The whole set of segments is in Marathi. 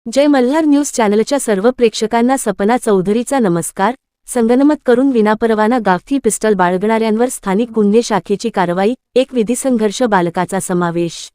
जय मल्हार न्यूज चॅनलच्या सर्व प्रेक्षकांना सपना चौधरीचा नमस्कार। संगनमत करून विनापरवाना गावठी पिस्टल बाळगणाऱ्यांवर स्थानिक गुन्हे शाखेची कारवाई, एक विधी संघर्ष बालकाचा समावेश।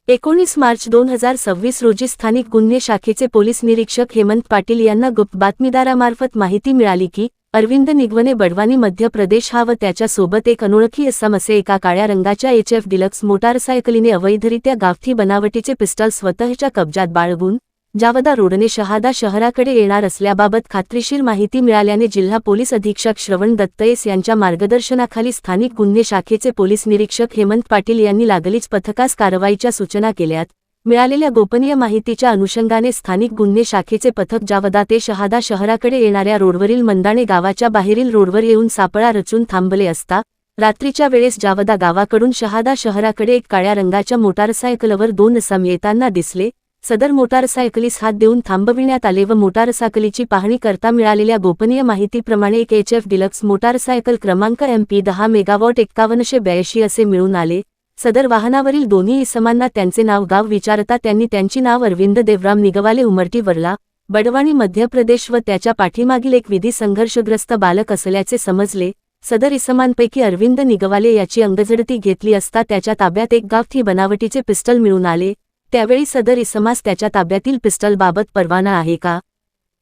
19 मार्च 2026 रोजी स्थानिक गुन्हे शाखेचे पोलीस निरीक्षक हेमंत पाटील यांना गुप्त बातमीदारामार्फत माहिती मिळाली की अरविंद निगवणे बडवानी मध्य प्रदेश हा व त्याच्या सोबत एक अनोळखी इसम असे एका काळ्या रंगाच्या HF डिलक्स मोटारसायकलीने अवैधरित्या गावठी बनावटीचे पिस्टल स्वतःच्या कब्जात बाळगून जावदा रोडने शहादा शहराकडे येणार असल्याबाबत खात्रीशीर माहिती मिळाल्याने जिल्हा पोलीस अधीक्षक श्रवण दत्तयेस यांच्या मार्गदर्शनाखाली स्थानिक गुन्हे शाखेचे पोलीस निरीक्षक हेमंत पाटील यांनी लागलीच पथकास कारवाईच्या सूचना केल्यात। मिळालेल्या गोपनीय माहितीच्या अनुषंगाने स्थानिक गुन्हे शाखेचे पथक जावदा ते शहादा शहराकडे येणाऱ्या रोडवरील मंदाणे गावाच्या बाहेरील रोडवर येऊन सापळा रचून थांबले असता रात्रीच्या वेळेस जावदा गावाकडून शहादा शहराकडे एक काळ्या रंगाच्या मोटारसायकलवर 2 इसम येताना दिसले। सदर मोटारसायकलीस हात देऊन थांबविण्यात आले व मोटारसायकलीची पाहणी करता मिळालेल्या गोपनीय माहितीप्रमाणे एक HF डिलक्स मोटारसायकल क्रमांक MP 10 मेगावॉट 5182 असे मिळून आले। सदर वाहनावरील दोन्ही इसमांना त्यांचे नाव गाव विचारता त्यांनी त्यांची नाव अरविंद देवराम निगवाले उमरटी वरला बडवानी मध्य प्रदेश व त्याच्या पाठीमागील एक विधी संघर्षग्रस्त बालक असल्याचे समजले। सदर इसमांपैकी अरविंद निगवाले याची अंगझडती घेतली असता त्याच्या ताब्यात एक गावठी बनावटीचे पिस्टल मिळून आले। त्यावेळी सदर इसमास त्याच्या ताब्यातील पिस्टलबाबत परवाना आहे का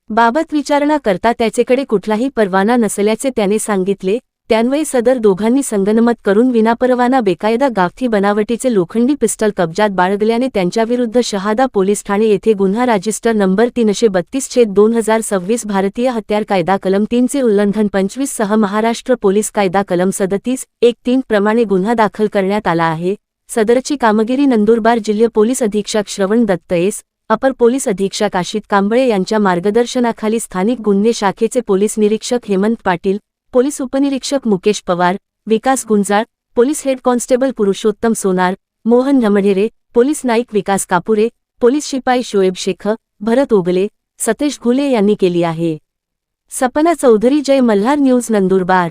बाबत विचारणा करता त्याचेकडे कुठलाही परवाना नसल्याचे त्याने सांगितले। त्यान्वये सदर दोघांनी संगनमत करून विनापरवाना बेकायदा गावठी बनावटीचे लोखंडी पिस्टल कब्जात बाळगल्याने त्यांच्याविरुद्ध शहादा पोलीस ठाणे येथे गुन्हा रजिस्टर नंबर 332/2026 भारतीय हत्यार कायदा कलम 3 चे उल्लंघन 25 सह महाराष्ट्र पोलीस कायदा कलम 37(1)(3) प्रमाणे गुन्हा दाखल करण्यात आला आहे। सदरची कामगिरी नंदुरबार जिल्हा पोलीस अधीक्षक श्रवण दत्तयेस, अपर पोलीस अधीक्षक आशित कांबळे यांच्या मार्गदर्शनाखाली स्थानिक गुन्हे शाखेचे पोलीस निरीक्षक हेमंत पाटील, पोलीस उपनिरीक्षक Mukesh Pawar, Vikas Gunjal, police head constable Purushottam Sonar, Mohan Ramdhere, police naik Vikas Kapure, police शिपाई शोएब शेख, भरत ओगले, सतेश घुले यांनी केली आहे। सपना चौधरी, जय मल्हार न्यूज, नंदुरबार।